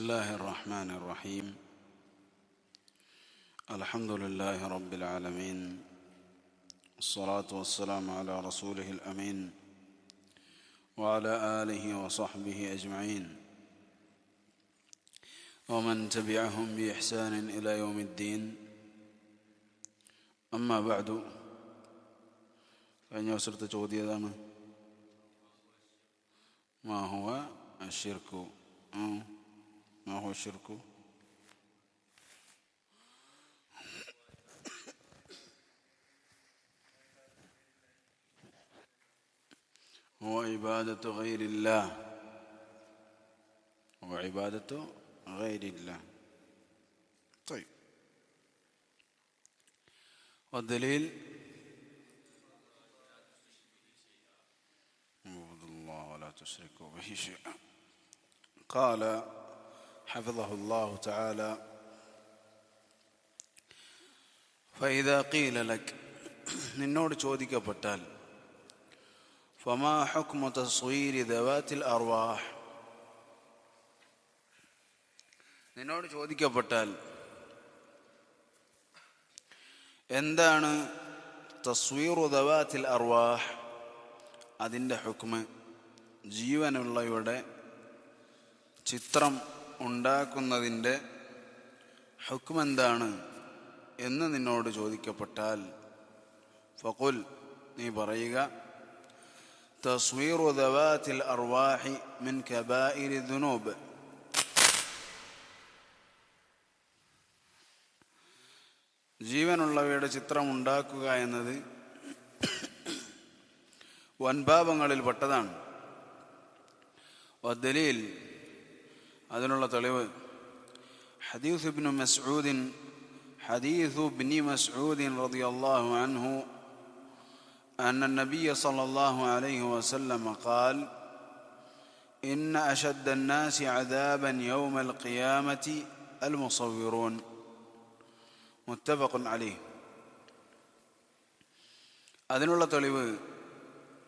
الله الرحمن الرحيم. الحمد لله رب العالمين، الصلاة والسلام على رسوله الأمين وعلى آله وصحبه أجمعين ومن تبعهم بإحسان إلى يوم الدين. أما بعد، فإن يسرت جودي دام ما هو الشرك؟ ما هو الشرك؟ هو عبادة غير الله، هو عبادة غير الله. طيب، والدليل اعبدوا الله ولا تشركوا به شيئا. قال حفظه الله تعالى: فإذا قيل لك، നിന്നോട് ചോദിക്കപ്പെട്ടാൽ, فما حكم تصوير ذوات الأرواح, നിന്നോട് ചോദിക്കപ്പെട്ടാൽ എന്താണ് തസ്വീറു ദവാത്തിൽ അർവാഹ്, അതിൻ്റെ ഹുക്മ്, ജീവനുള്ളവയുടെ ചിത്രം ഉണ്ടാക്കുന്നതിൻ്റെ ഹുക്മ് എന്താണ് എന്ന് നിന്നോട് ചോദിക്കപ്പെട്ടാൽ, ഫഖുൽ, നീ പറയുക, തസ്വീറു ദവാത്തിൽ അർവാഹി മിൻ കബായിരി ദുനൂബ്, ജീവനുള്ളവയുടെ ചിത്രം ഉണ്ടാക്കുക എന്നത് വൻപാപങ്ങളിൽ പെട്ടതാണ്. വദ്ദലീൽ, അതിനുള്ള തെളിവ്, ഹദീസ് ഇബ്നു മസ്ഊദിൻ റളിയല്ലാഹു അൻഹു أن النبي صلى الله عليه وسلم قال: إن أشد الناس عذابا يوم القيامة المصورون. മുത്തഫഖുൻ അലൈഹി. അതിനുള്ള തെളിവ്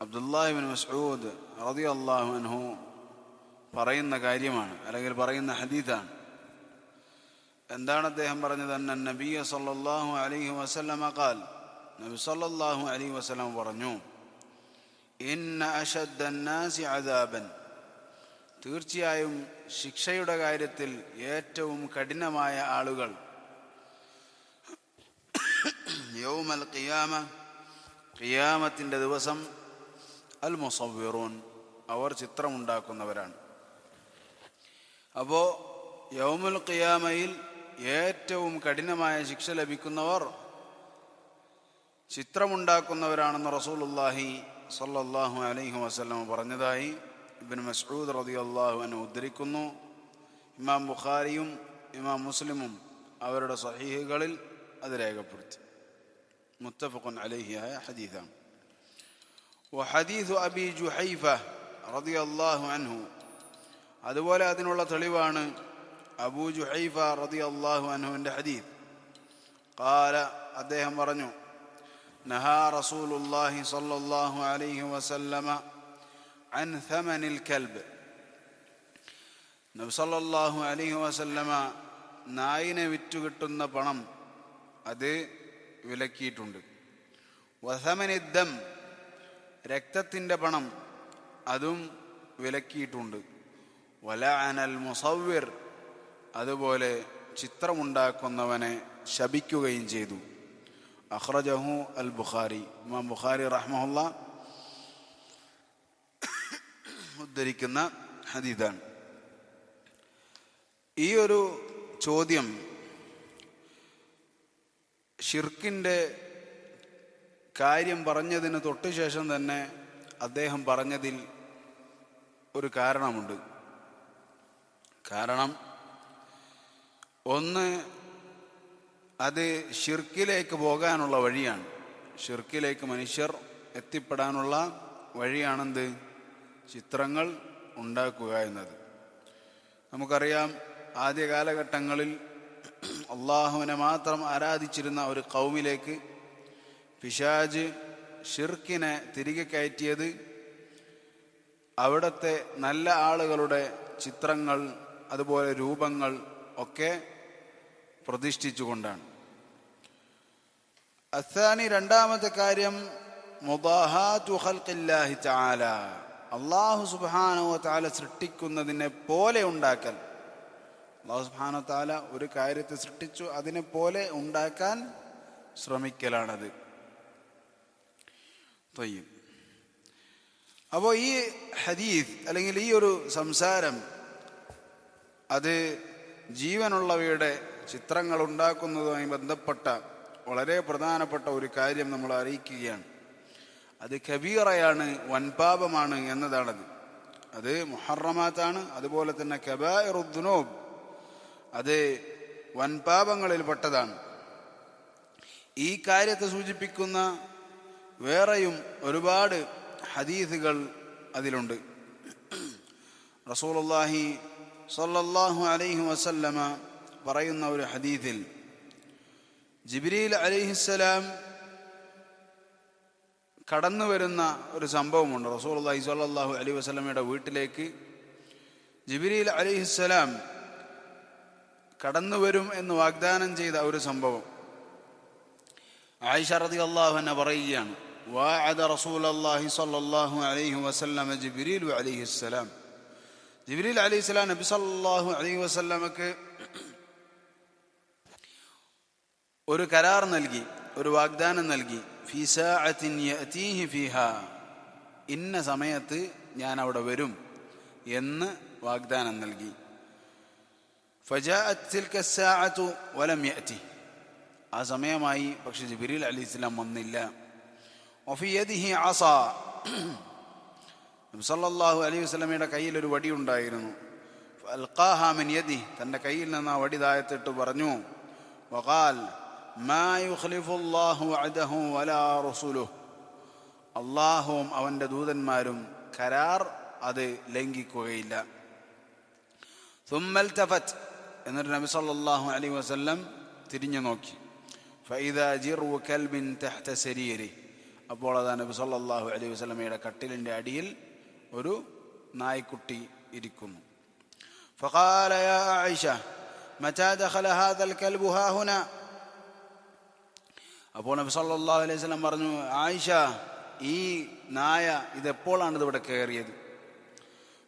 അബ്ദുല്ലാഹി ഇബ്നു മസ്ഊദ് റളിയല്ലാഹു അൻഹു പറയുന്ന കാര്യമാണ്, അല്ലെങ്കിൽ പറയുന്ന ഹദീസാണ്. എന്താണ് അദ്ദേഹം പറഞ്ഞത്? അന്ന നബിയ സല്ലല്ലാഹു അലൈഹി വസല്ലമ ഖാൽ, നബി സല്ലല്ലാഹു അലൈഹി വസല്ലം പറഞ്ഞു, ഇന്ന അശദ്ദന്നാസി അദാബൻ, തീർച്ചയായും ശിക്ഷയുടെ കാര്യത്തിൽ ഏറ്റവും കഠിനമായ ആളുകൾ, യൗമൽ ഖിയാമ, ഖിയാമത്തിൻ്റെ ദിവസം, അൽ മുസവ്വിറൂൻ, അവർ ചിത്രമുണ്ടാക്കുന്നവരാണ്. അപ്പോൾ യൗമുൽ ഖിയാമയിൽ ഏറ്റവും കഠിനമായ ശിക്ഷ ലഭിക്കുന്നവർ ചിത്രമുണ്ടാക്കുന്നവരാണെന്ന് റസൂലുള്ളാഹി സ്വല്ലല്ലാഹു അലൈഹി വസല്ലം പറഞ്ഞതായി ഇബ്നു മസ്ഊദ് റളിയല്ലാഹു അൻഹു ഉദ്ധരിക്കുന്നു. ഇമാം ബുഖാരിയും ഇമാം മുസ്ലിമും അവരുടെ സഹീഹുകളിൽ അത് രേഖപ്പെടുത്തി. മുത്തഫഖുൻ അലൈഹി ആയ ഹദീസാണ്. വഹദീസു അബീ ജുഹൈഫ റളിയല്ലാഹു അൻഹു, അതുപോലെ അതിനുള്ള തെളിവാണ് അബൂ ജുഹൈഫ റളിയല്ലാഹു അൻഹുവിൻ്റെ ഹദീസ്. ഖാല, അദ്ദേഹം പറഞ്ഞു, നഹാ റസൂലുള്ളാഹി സ്വല്ലല്ലാഹു അലൈഹി വസല്ലമ അൻ തമനിൽ കൽബ്, നബി സല്ലല്ലാഹു അലൈഹി വസല്ലമ നായിനെ വിറ്റുകിട്ടുന്ന പണം അത് വിലക്കിയിട്ടുണ്ട്. വസമനിദ്ദം, രക്തത്തിൻ്റെ പണം അതും വിലക്കിയിട്ടുണ്ട്. വലഅനൽ മുസവ്വിർ, അതുപോലെ ചിത്രമുണ്ടാക്കുന്നവനെ ശപിക്കുകയും ചെയ്തു. അഖ്റജഹു അൽ ബുഖാരി, ഇമാം ബുഖാരി റഹ്മഹുല്ലാഹ് ഉദ്ധരിക്കുന്ന ഹദീസാണ്. ഈ ഒരു ചോദ്യം ഷിർക്കിൻ്റെ കാര്യം പറഞ്ഞതിന് തൊട്ടു ശേഷം തന്നെ അദ്ദേഹം പറഞ്ഞതിൽ ഒരു കാരണമുണ്ട്. കാരണം ഒന്ന്, അത് ഷിർക്കിലേക്ക് പോകാനുള്ള വഴിയാണ്. ഷിർക്കിലേക്ക് മനുഷ്യർ എത്തിപ്പെടാനുള്ള വഴിയാണെന്ത്? ചിത്രങ്ങൾ ഉണ്ടാക്കുക എന്നത്. നമുക്കറിയാം, ആദ്യ കാലഘട്ടങ്ങളിൽ അള്ളാഹുവിനെ മാത്രം ആരാധിച്ചിരുന്ന ഒരു ഖൗമിലേക്ക് പിശാച് ഷിർക്കിനെ തിരികെ കയറ്റിയത് അവിടുത്തെ നല്ല ആളുകളുടെ ചിത്രങ്ങൾ അതുപോലെ രൂപങ്ങൾ ഒക്കെ പ്രതിഷ്ഠിച്ചുകൊണ്ടാണ്. അത്സാനി, രണ്ടാമത്തെ കാര്യം, മുദാഹാതു ഖൽഖില്ലാഹി തആല, അല്ലാഹു സുബ്ഹാനഹു വ തആല സൃഷ്ടിക്കുന്നതിനെ പോലെ ഉണ്ടാക്കൽ. അല്ലാഹു സുബ്ഹാനഹു വ തആല ഒരു കാര്യത്തെ സൃഷ്ടിച്ചു, അതിനെ പോലെ ഉണ്ടാക്കാൻ ശ്രമിക്കലാണത്. അപ്പോൾ ഈ ഹദീസ് അല്ലെങ്കിൽ ഈ ഒരു സംസാരം അത് ജീവനുള്ളവയുടെ ചിത്രങ്ങൾ ഉണ്ടാക്കുന്നതുമായി ബന്ധപ്പെട്ട വളരെ പ്രധാനപ്പെട്ട ഒരു കാര്യം നമ്മൾ അറിയിക്കുകയാണ്. അത് കബീറയാണ്, വൻപാപമാണ് എന്നതാണത്. അത് മുഹറമാത്താണ്. അതുപോലെ തന്നെ കബായിറുദ് ദുനൂബ്, അത് വൻപാപങ്ങളിൽപ്പെട്ടതാണ്. ഈ കാര്യത്തെ സൂചിപ്പിക്കുന്ന വേറെയും ഒരുപാട് ഹദീസുകൾ അതിലുണ്ട്. റസൂലുള്ളാഹി സ്വല്ലല്ലാഹു അലൈഹി വസല്ലമ പറയുന്ന ഒരു ഹദീസിൽ ജിബ്രീൽ അലൈഹിസ്സലാം കടന്നു വരുന്ന ഒരു സംഭവമുണ്ട്. റസൂലുള്ളാഹി സ്വല്ലല്ലാഹു അലൈഹി വസല്ലമയുടെ വീട്ടിലേക്ക് ജിബ്രീൽ അലൈഹിസ്സലാം കടന്നു വരും എന്ന് വാഗ്ദാനം ചെയ്ത ഒരു സംഭവം ആയിഷ റളിയല്ലാഹു അൻഹ പറയുകയാണ്, വഅദ റസൂലുള്ളാഹി സ്വല്ലല്ലാഹു അലൈഹി വസല്ലമ ജിബ്രീൽ അലൈഹിസ്സലാം, ജിബ്രീൽ അലൈഹിസ്സലാം നബി സല്ലല്ലാഹു അലൈഹി വസല്ലമക്ക് ഒരു കരാർ നൽകി, ഒരു വാഗ്ദാനം നൽകി. ഫീ സാഅത്തിൻ യഅതീഹി ഫീഹാ, ഇന്ന സമയത്ത് ഞാൻ അവിടെ വരും എന്ന് വാഗ്ദാനം നൽകി. ഫജാഅത് തിൽക സാഅതു വലം യഅതി, ആ സമയമായി, പക്ഷെ ജിബ്രീൽ അലൈഹിസ്സലാം വന്നില്ല. വഫീ യദിഹി അസാ, നബി സല്ലല്ലാഹു അലൈഹി വസല്ലമയുടെ കയ്യിൽ ഒരു വടി ഉണ്ടായിരുന്നു. ഫഅൽഖാഹാ മിൻ യദിഹി, തൻ്റെ കയ്യിൽ നിന്ന് ആ വടി താഴത്തിട്ട് പറഞ്ഞു, വഖാൽ മാ യുഖ്ലിഫുല്ലാഹു വഅദഹു വലാ റസൂലുഹു, അല്ലാഹുവും അവൻ്റെ ദൂതന്മാരും കരാർ അത് ലംഘിക്കുകയില്ല. സുമ്മൽ തഫത്, എന്നിട്ട് നബി സല്ലല്ലാഹു അലൈഹി വസല്ലം തിരിഞ്ഞു നോക്കി. ഫഇദാ ജിർഉ കൽബിൻ തഹ്ത സരീരി, അപ്പോൾ അതാ നബി സല്ലല്ലാഹു അലൈഹി വസല്ലമയുടെ കട്ടിലിൻ്റെ അടിയിൽ ഒരു നായ്ക്കുട്ടി ഇരിക്കുന്നു. ഫഖാല യാ ആയിഷ മതാ ദഖല ഹാദൽ കൽബു ഹാഹുന, അപ്പോൾ നബി സല്ലല്ലാഹു അലൈഹി വസല്ലം പറഞ്ഞു, ആയിഷ, ഈ നായ ഇതെപ്പോഴാണ് ഇതിവിടെ കയറിയത്?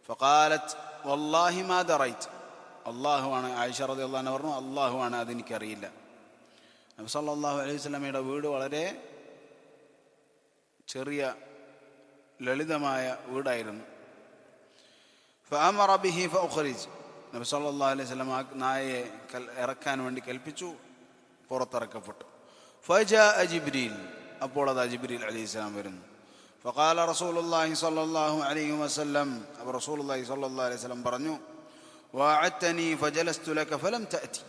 ഫഖാലത്ത് വല്ലാഹി മാ ദറൈത്, അള്ളാഹുവാണ്, ആയിഷ റളിയല്ലാഹു അൻഹ പറഞ്ഞു, അള്ളാഹുവാണ്, അതെനിക്കറിയില്ല. നബി സല്ലല്ലാഹു അലൈഹി വസല്ലമയുടെ വീട് വളരെ ചെറിയ ലളിതമായ വീടായിരുന്നു. ഫഅമറ ബിഹി ഫഉഖ്രിജ്, നബി സല്ലല്ലാഹു അലൈഹി വസല്ലം ആ നായയെ ഇറക്കാൻ വേണ്ടി കൽപ്പിച്ചു, പുറത്തിറക്കപ്പെട്ടു. ഫജാഅ ജിബ്രീൽ, അപ്പോൾ അതാ ജിബ്രീൽ അലൈഹിസ്സലാം വരുന്നു. ഫഖാല റസൂലുള്ളാഹി സ്വല്ലല്ലാഹു അലൈഹി വസല്ലം, അപ്പോൾ റസൂലുള്ളാഹി സ്വല്ലല്ലാഹു അലൈഹി വസല്ലം പറഞ്ഞു, വഅഅതനി ഫജലസ്തു ലക ഫലം തഅതി,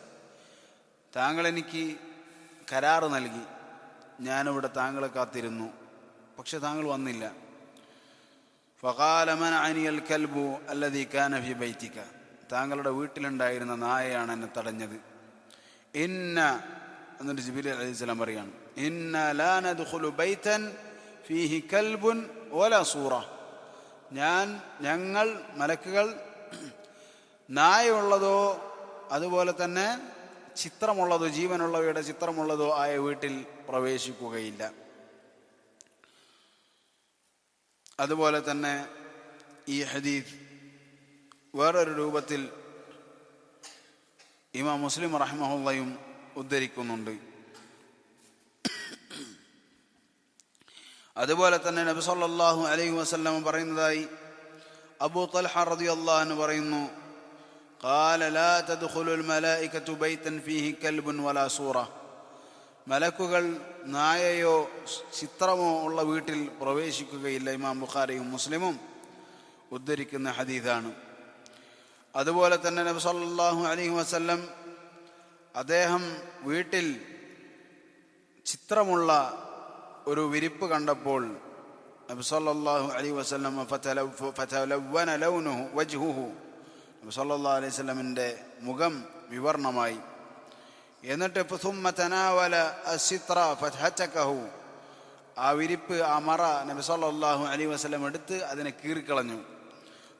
താങ്കൾ എനിക്ക് കരാർ നൽകി, ഞാനിവിടെ താങ്കളെ കാത്തിരുന്നു, പക്ഷെ താങ്കൾ വന്നില്ല. ഫഖാല മനഅനി അൽ കൽബു അല്ലദീ കാന ഫീ ബൈതിക, താങ്കളുടെ വീട്ടിലുണ്ടായിരുന്ന നായയാണ് എന്നെ തടഞ്ഞത്. എന്നിട്ട് ജിബ്രീൽ അലൈഹിസ്സലാം പറയാണ്, ഇന്ന ലാ നദ്ഖുലു ബൈതൻ ഫീഹി കൽബുൻ വലാ സൂറ, ഞങ്ങൾ മലക്കുകൾ നായയുള്ളതോ അതുപോലെ തന്നെ ചിത്രമുള്ളതോ ജീവനുള്ളവയുടെ ചിത്രമുള്ളതോ ആയ വീട്ടിൽ പ്രവേശിക്കുകയില്ല. അതുപോലെ തന്നെ ഈ ഹദീസ് വേറൊരു രൂപത്തിൽ ഇമാം മുസ്ലിം റഹിമഹുള്ളയും ഉദ്ധരിക്കുന്നുണ്ട്. അതുപോലെ തന്നെ നബി സല്ലല്ലാഹു അലൈഹി വസല്ലം പറയുന്നതായി അബൂ തൽഹ റളിയല്ലാഹു അൻഹു പറയുന്നു, ഖാല ലാ തദ്ഖുലുൽ മലായികതു ബൈതൻ ഫീഹി കൽബുൻ വലാ സൂറ, മലക്കുകൾ നായയോ ചിത്രമോ ഉള്ള വീട്ടിൽ പ്രവേശിക്കുകയില്ല. ഇമാം ബുഖാരിയും മുസ്ലിമും ഉദ്ധരിക്കുന്ന ഹദീസാണ്. അതുപോലെ തന്നെ നബി സല്ലല്ലാഹു അലൈഹി വസല്ലം അദ്ദേഹം വീട്ടിൽ ചിത്രമുള്ള ഒരു വിരിപ്പ് കണ്ടപ്പോൾ നബി സല്ലല്ലാഹു അലൈഹി വസല്ലം ഫതലവ്വന ലൗനുഹു വജ്ഹുഹു, നബി സല്ലല്ലാഹു അലൈഹി വസല്ലമിൻ്റെ മുഖം വിവർണമായി. എന്നിട്ട് സുമ്മ തനാവല അസ്സിത്ര ഫതഹതകഹു, ആ വിരിപ്പ്, ആ മറ നബി സല്ലല്ലാഹു അലൈഹി വസല്ലം എടുത്ത് അതിനെ കീറിക്കളഞ്ഞു.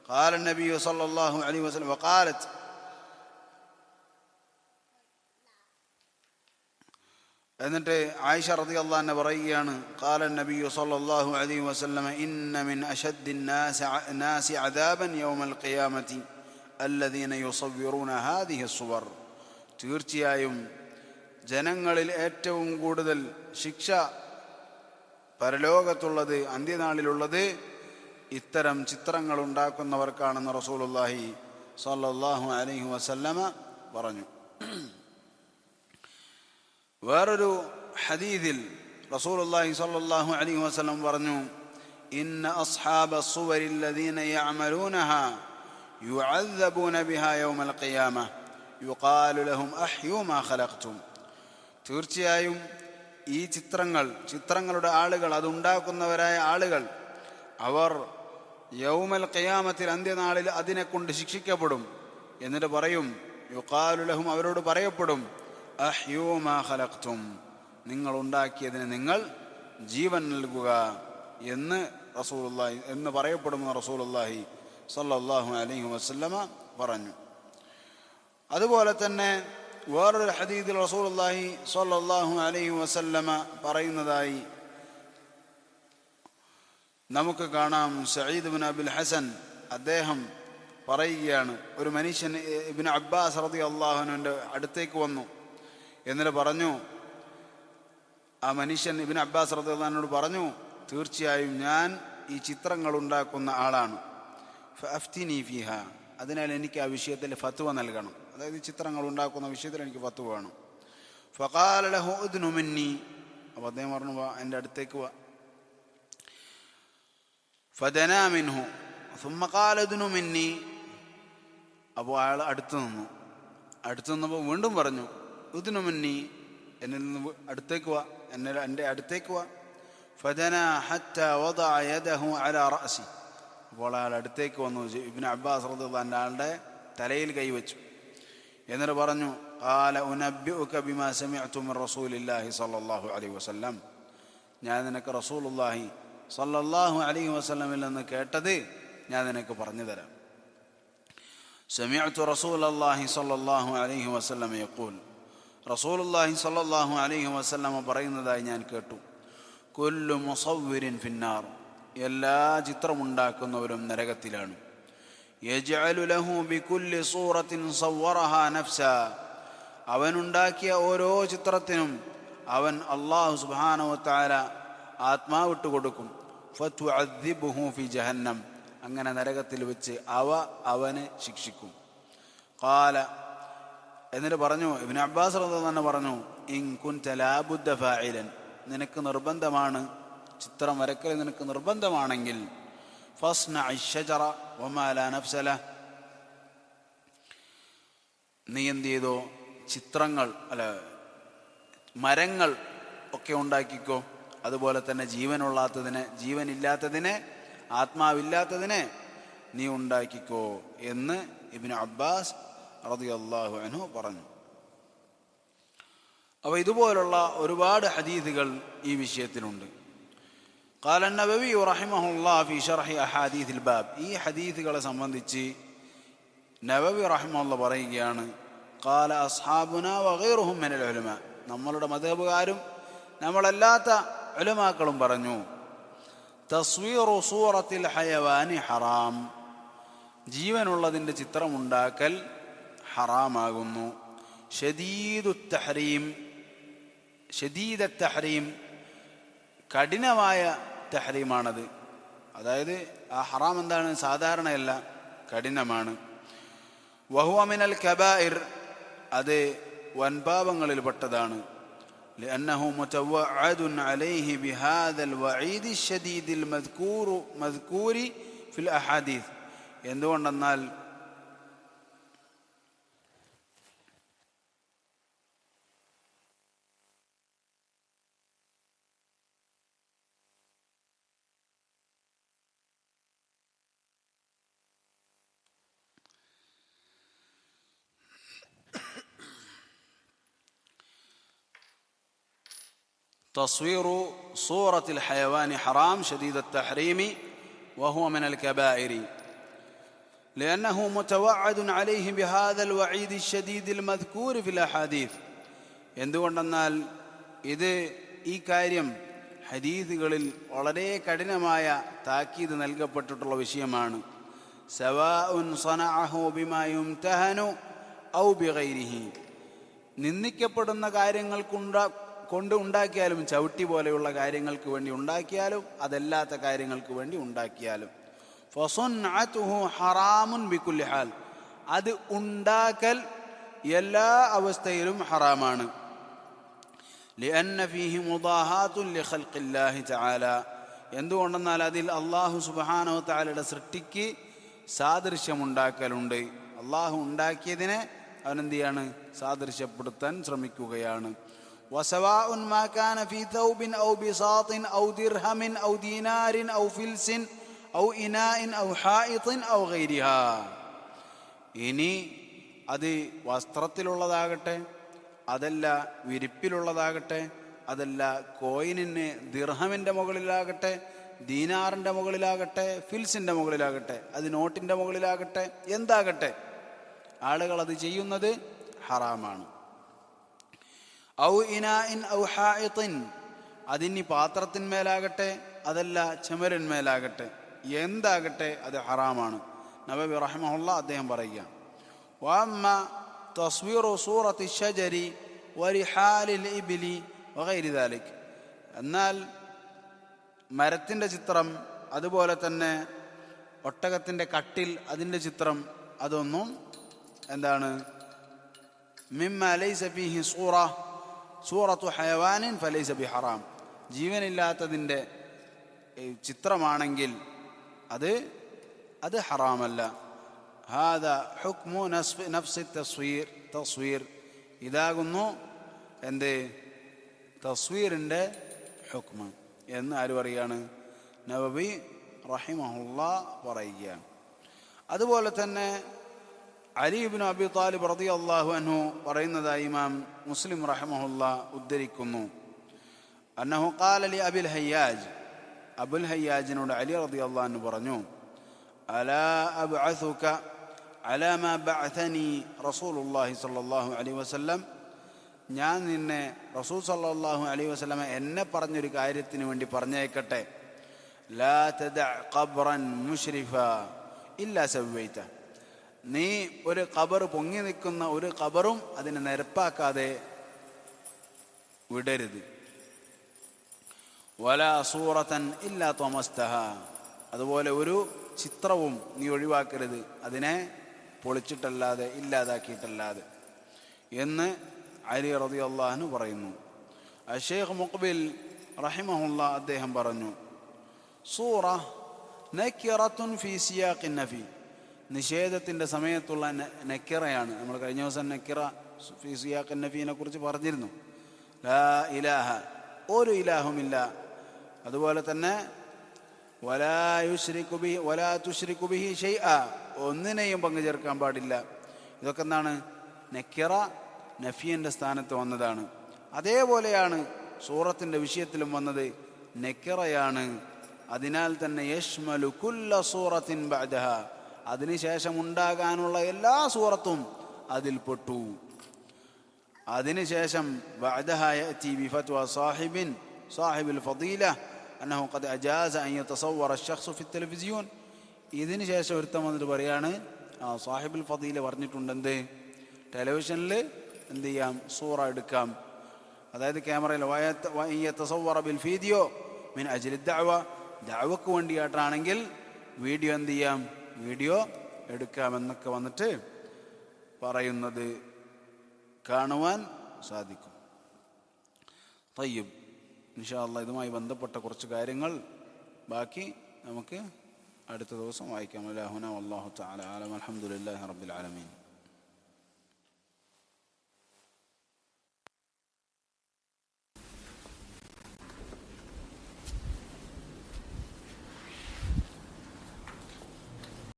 ഖാല നബി സല്ലല്ലാഹു അലൈഹി വസല്ലം വഖാലത്ത് എന്നിട്ട് ആയിഷ റളിയല്ലാഹു അൻഹ പറയുകയാണ്, ഖാല നബിയു സ്വല്ലല്ലാഹു അലൈഹി വസല്ലമ ഇന്ന മിൻ അശദ്ദിൻ നാസി അദാബൻ യൗമൽ ഖിയാമത്തി അല്ലദീന യുസവ്വിറൂന ഹാദിഹി സുവർ. തീർച്ചയായും ജനങ്ങളിൽ ഏറ്റവും കൂടുതൽ ശിക്ഷ പരലോകത്തുള്ളത്, അന്ത്യനാളിലുള്ളത് ഇത്തരം ചിത്രങ്ങൾ ഉണ്ടാക്കുന്നവർക്കാണെന്ന് റസൂലുള്ളാഹി സ്വല്ലല്ലാഹു അലൈഹി വസല്ലമ പറഞ്ഞു. വേറൊരു ഹദീസിൽ റസൂലുള്ളാഹി സ്വല്ലല്ലാഹു അലൈഹി വസല്ലം പറഞ്ഞു, ഇന്ന അസ്ഹാബ സുവരി അല്ലദീന യഅമലൂനഹാ യുഅദ്ദബൂന ബിഹാ യൗമൽ ഖിയാമ യുഖാലു ലഹും അഹ്യൂ മാ ഖലഖ്തും. തീർച്ചയായും ഈ ചിത്രങ്ങളുടെ ആളുകൾ, അതുണ്ടാക്കുന്നവരായ ആളുകൾ, അവർ യൗമൽ ഖിയാമത്തിൽ അന്ത്യനാളിൽ അതിനെക്കൊണ്ട് ശിക്ഷിക്കപ്പെടും. എന്നിട്ട് പറയും, യുഖാലു ലഹും, അവരോട് പറയപ്പെടും, അഹ്യൂ മാ ഖലഖ്തും, നിങ്ങൾ ഉണ്ടാക്കിയതിന് നിങ്ങൾ ജീവൻ നൽകുക എന്ന് പറയപ്പെടുമെന്ന് റസൂലുള്ളാഹി സ്വല്ലല്ലാഹു അലൈഹി വസല്ലമ പറഞ്ഞു. അതുപോലെ തന്നെ വേറൊരു ഹദീസിൽ റസൂലുള്ളാഹി സ്വല്ലല്ലാഹു അലൈഹി വസല്ലമ പറയുന്നതായി നമുക്ക് കാണാം. സഈദ് ഇബ്നു അബിൽ ഹസൻ അദ്ദേഹം പറയുകയാണ്, ഒരു മനുഷ്യൻ ഇബ്നു അബ്ബാസ് റളിയല്ലാഹു അൻഹുവിൻ്റെ അടുത്തേക്ക് വന്നു. എന്നിട്ട് പറഞ്ഞു, ആ മനുഷ്യൻ ഇബ്നു അബ്ബാസ് റളിയല്ലാഹു അൻഹുവോട് പറഞ്ഞു, തീർച്ചയായും ഞാൻ ഈ ചിത്രങ്ങൾ ഉണ്ടാക്കുന്ന ആളാണ്. ഫഅഫ്തിനി ഫീഹ, അതിനാൽ എനിക്ക് ആ വിഷയത്തിൽ ഫത്വ നൽകണം. അതായത് ചിത്രങ്ങൾ ഉണ്ടാക്കുന്ന വിഷയത്തിൽ എനിക്ക് ഫത്വ വേണം. ഫഖാല ലഹു ഉദ്നു മിന്നി, അപ്പോൾ അദ്ദേഹം പറഞ്ഞു, എൻ്റെ അടുത്തേക്ക് വാ. ഫദനാ മിൻഹു സുമ്മ ഖാല ഉദ്നു മിന്നി, അപ്പോൾ അയാൾ അടുത്തു നിന്നപ്പോൾ വീണ്ടും പറഞ്ഞു, ഉദ്നു മിന്നി, എന്നിൽ നിന്ന് അടുത്തേക്ക് വാ, എൻ്റെ അടുത്തേക്ക് വാ. ഫദനാ ഹത്താ വദഅ യദഹു അലാ റഅസി, അപ്പോൾ അയാൾ അടുത്തേക്ക് വന്നു. ഇബ്നു അബ്ബാസ് റളിയല്ലാഹു അൻഹു ആളുടെ തലയിൽ കൈവച്ചു. എന്നിട്ട് പറഞ്ഞു, ഖാല ഉനബ്ബിഉക ബിമാ സമിഅതു മിൻ റസൂലില്ലാഹി സ്വല്ലല്ലാഹു അലൈഹി വസല്ലം, ഞാൻ നിനക്ക് റസൂലുള്ളാഹി സ്വല്ലല്ലാഹു അലൈഹി വസല്ലമിൽ നിന്ന് കേട്ടത് ഞാൻ നിനക്ക് പറഞ്ഞു തരാം. സമിഅതു റസൂലല്ലാഹി സ്വല്ലല്ലാഹു അലൈഹി വസല്ലം യഖൂൽ, റസൂലുള്ളാഹി സ്വല്ലല്ലാഹു അലൈഹി വസല്ലം പറയുന്നതായി ഞാൻ കേട്ടു, കുല്ലു മുസവ്വിരിൻ ഫിന്നാർ, എല്ലാ ചിത്രമുണ്ടാക്കുന്നവരും നരകത്തിലാണ്. യജ്അലു ലഹു ബികുല്ലി സൂറത്തിൻ സവ്വറഹാ നഫ്സ, അവനുണ്ടാക്കിയ ഓരോ ചിത്രത്തിനും അവൻ അല്ലാഹു സുബ്ഹാനഹു വ തആല ആത്മാവിട്ട് കൊടുക്കും. ഫതുഅദ്ദിബുഹു ഫി ജഹന്നം, അങ്ങനെ നരകത്തിൽ വെച്ച് അവനെ ശിക്ഷിക്കും. ഖാല, എന്നിട്ട് പറഞ്ഞു, ഇബ്നു അബ്ബാസ് റളിയല്ലാഹു അൻഹു പറഞ്ഞു, ഇൻ കുൻത ലാബുദ്ദ ഫാഇലൻ, നിനക്ക് നിർബന്ധമാണ്, ചിത്രം വരക്കൽ നിനക്ക് നിർബന്ധമാണെങ്കിൽ, ഫസ്നഇ ശജറ വമാ ലാ നഫ്സ ലഹ്, നീ എന്ത് ചെയ്തോ, മരങ്ങൾ ഒക്കെ ഉണ്ടാക്കിക്കോ, അതുപോലെ തന്നെ ജീവനില്ലാത്തതിനെ, ആത്മാവില്ലാത്തതിനെ നീ ഉണ്ടാക്കിക്കോ എന്ന് ഇബ്നു അബ്ബാസ് റളിയല്ലാഹു അൻഹു പറഞ്ഞു. അപ്പോൾ ഇതുപോലുള്ള ഒരുപാട് ഹദീസുകൾ ഈ വിഷയത്തിലുണ്ട്. ഖാല അൻ-നബവി റഹിമഹുല്ലാഹ് ഫീ ശർഹി അഹാദീസിൽ ബാബ്, ഈ ഹദീസുകളെ സംബന്ധിച്ച് നബവി റഹിമഹുല്ലാഹ് പറയുകയാണ്, ഖാല അസ്ഹാബുനാ വഗൈറുഹും മിനൽ ഉലമാ, നമ്മളുടെ മദ്ഹബുകാരും നമ്മളല്ലാത്ത ഉലമാക്കളും പറഞ്ഞു, തസ്വീറു സൂറത്തിൽ ഹയവാനി ഹറാം, ജീവനുള്ളതിൻ്റെ ചിത്രമുണ്ടാക്കൽ ഹറാമാകുന്നു. ഷദീദ തഹ്രീം, കഠിനമായ തഹ്രീമാണത്. അതായത് ആ ഹറാം എന്താണ്, സാധാരണയല്ല, കഠിനമാണ്. വഹുവ മിനൽ കബായിർ, അത് വൻപാപങ്ങളിൽപ്പെട്ടതാണ്. لأنه متوعد عليه بهذا الوعيد الشديد المذكور في الأحاديث, എന്തുകൊണ്ടെന്നാൽ تصوير صورة الحيوان حرام شديد التحريم وهو من الكبائر لأنه متوعد عليه بهذا الوعيد الشديد المذكور في الأحاديث. എന്തുകൊണ്ടെന്നാൽ ഈ കാര്യം ഹദീസുകളിൽ വളരെ കഠിനമായ താക്കീത് നൽകപ്പെട്ടിട്ടുള്ള വിഷയമാണ്. സവാഉൻ സനഅഹു ബിമാ യുംതഹനു ഔ ബിഗൈരിഹി, നിന്ദിക്കപ്പെടുന്ന കാര്യങ്ങൾ കൊണ്ട് ഉണ്ടാക്കിയാലും, ചവിട്ടി പോലെയുള്ള കാര്യങ്ങൾക്ക് വേണ്ടി ഉണ്ടാക്കിയാലും, അതല്ലാത്ത കാര്യങ്ങൾക്ക് വേണ്ടി ഉണ്ടാക്കിയാലും, ഫസുൻഅതുഹു ഹറാമുൻ ബികുല്ലി ഹാൽ, അത് ഉണ്ടാക്കൽ എല്ലാ അവസ്ഥയിലും ഹറാമാണ്. ലിഅന്ന ഫീഹി മുദാഹാത്തുൻ ലിഖൽഖില്ലാഹി തആല, എന്തുകൊണ്ടെന്നാൽ അതിൽ അല്ലാഹു സുബ്ഹാനഹു വ തആലയുടെ സൃഷ്ടിക്ക് സാദൃശ്യമുണ്ടാക്കലുണ്ട്. അല്ലാഹു ഉണ്ടാക്കിയതിനെ അവനെന്ത് ചെയ്യാണ്? സാദൃശ്യപ്പെടുത്താൻ ശ്രമിക്കുകയാണ്. വസവാഉൻ മാ കാന ഫീ തൗബിൻ ഔ ബിസാത്തിൻ ഔ ദിർഹമിൻ ഔ ദീനാരിൻ ഔ ഫിൽസിൻ ഔ ഇനാഇൻ ഔ ഹായിത്തിൻ ഔ ഗൈരിഹാ, ഇനി അത് വസ്ത്രത്തിലുള്ളതാകട്ടെ, അതല്ല വിരിപ്പിലുള്ളതാകട്ടെ, അതല്ല കോയിനിന് ദിർഹമിൻ്റെ മുകളിലാകട്ടെ, ദീനാറിൻ്റെ മുകളിലാകട്ടെ, ഫിൽസിൻ്റെ മുകളിലാകട്ടെ, അത് നോട്ടിൻ്റെ മുകളിലാകട്ടെ, എന്താകട്ടെ, ആളുകൾ അത് ചെയ്യുന്നത് ഹറാമാണ്. ഔ ഇനാഇൻ ഔ ഹായിത്തിൻ, അതിനി പാത്രത്തിന്മേലാകട്ടെ, അതല്ല ചുമരിന്മേലാകട്ടെ, എന്താകട്ടെ അത് ഹറാമാണ്. നബവി റഹിമഹുല്ലാ അദ്ദേഹം പറയുക, വഅമ്മ തസ്വീറു സൂറത്തി ഷജരി വരിഹാലിൽ ഇബ്ലി വഗൈരി ദാലിക്, എന്നാൽ മരത്തിൻ്റെ ചിത്രം, അതുപോലെ തന്നെ ഒട്ടകത്തിൻ്റെ കട്ടിൽ, അതിൻ്റെ ചിത്രം, അതൊന്നും എന്താണ്? മിമ്മ ലൈസ ഫീഹി സൂറത്തു ഹയവാനിൻ ഫലൈസ ബിഹറാം, ജീവനില്ലാത്തതിൻ്റെ ചിത്രമാണെങ്കിൽ അത് ഹറാമല്ല. ഹാദാ ഹുക്മു നഫ്സി തസ്വീർ, ഇതാകുന്നു എന്ത്? തസ്വീറിൻ്റെ ഹുക്മ് എന്ന് ആര് പറയുകയാണ്? നവവി റഹിമഹുല്ലാ പറയുക. അതുപോലെ തന്നെ അലി ഇബ്നു അബി താലിബ് റളിയല്ലാഹു അൻഹു പറയുന്നതായി ഇമാം മുസ്ലിം റഹിമഹുല്ലാ ഉദ്ധരിക്കുന്നു. അന്നഹു ഖാല ലി അബിൽ ഹയ്യാജ്, അബുൽ ഹയ്യാജിനോട് അലി റളിയല്ലാഹു അൻഹു പറഞ്ഞു, അലാ അബ്അസുക അലാ മാ ബഅഥനി റസൂലുള്ളാഹി സ്വല്ലല്ലാഹു അലൈഹി വസല്ലം, ഞാൻ നിന്നെ റസൂൽ സല്ലല്ലാഹു അലൈഹി വസല്ലം എന്നെ പറഞ്ഞൊരു കാര്യത്തിന് വേണ്ടി പറഞ്ഞേക്കട്ടെ. ലാ തദഅ ഖബ്റൻ മുശ്രിഫ ഇല്ലാ സവ്വൈത, നീ ഒരു ഖബർ, പൊങ്ങി നിൽക്കുന്ന ഒരു ഖബറും അതിനെ നിരപ്പാക്കാതെ വിടരുത്. വലാ സൂറത്തൻ ഇല്ലാ ത്വമസ്തഹ, അതുപോലെ ഒരു ചിത്രവും നീ ഒഴിവാക്കരുത്, അതിനെ പൊളിച്ചിട്ടല്ലാതെ, ഇല്ലാതാക്കിയിട്ടല്ലാതെ എന്ന് അലി റളിയല്ലാഹു അൻഹു പറയുന്നു. അഷേഖ് മുഖ്ബിൽ റഹിമഹുല്ലാ അദ്ദേഹം പറഞ്ഞു, സൂറ നക്കിറത്തുൻ ഫീ സിയാഖിൻ നഫി, നിഷേധത്തിൻ്റെ സമയത്തുള്ള നക്കിറയാണ്. നമ്മൾ കഴിഞ്ഞ ദിവസം നക്കിറ ഫീ സിയാഖിൻ നഫീനെ കുറിച്ച് പറഞ്ഞിരുന്നു. ലാ ഇലാഹ, ഒരു ഇലാഹുമില്ല, അതുപോലെ തന്നെ വലാ തുശ്രികു ബിഹി ഷൈഅ, ഒന്നിനെയും പങ്കു ചേർക്കാൻ പാടില്ല. ഇതൊക്കെ എന്താണ്? നക്കിറ നഫിയൻ്റെ സ്ഥാനത്ത് വന്നതാണ്. അതേപോലെയാണ് സൂറത്തിൻ്റെ വിഷയത്തിലും വന്നത്, നക്കിറയാണ്. അതിനാൽ തന്നെ യശ്മലു കുല്ല സൂറത്തിൻ ബഅദഹ, അതിനുശേഷം ഉണ്ടാകാനുള്ള എല്ലാ സൂറത്തും അതിൽപ്പെട്ടു. അതിനുശേഷം ബഅദഹ യഅതി ബിഫത്വ സാഹിബിൽ ഫദീല അന്നഹു ഖദ് അജാസ അൻ യതസവ്വറ അശ്ശഖ്സു ഫി ടെലിവിസിയോൻ, ഇതിന് ശേഷം ഒരുത്തം വന്നിട്ട് പറയാണ്, സാഹിബുൽ ഫദീല പറഞ്ഞിട്ടുണ്ട്, എന്ത്? ടെലിവിഷനിൽ എന്ത് ചെയ്യാം? സൂറ എടുക്കാം, അതായത് ക്യാമറയിൽ. യതസവ്വറ ബിൽ വീഡിയോ മിൻ അജ്ലി ദഅവ, ദഅവക്ക് വേണ്ടിയിട്ടാണെങ്കിൽ വീഡിയോ എന്ത് ചെയ്യാം? വീഡിയോ എടുക്കാമെന്നൊക്കെ വന്നിട്ട് പറയുന്നത് കാണുവാൻ സാധിക്കും. തയ്യിബ്, ഇൻഷാ അല്ലാഹ് ഇതുമായി ബന്ധപ്പെട്ട കുറച്ച് കാര്യങ്ങൾ ബാക്കി നമുക്ക് അടുത്ത ദിവസം വായിക്കാം. അല്ലാഹുന വല്ലാഹു തആല അലം. അൽഹംദുലില്ലാഹി റബ്ബിൽ ആലമീൻ.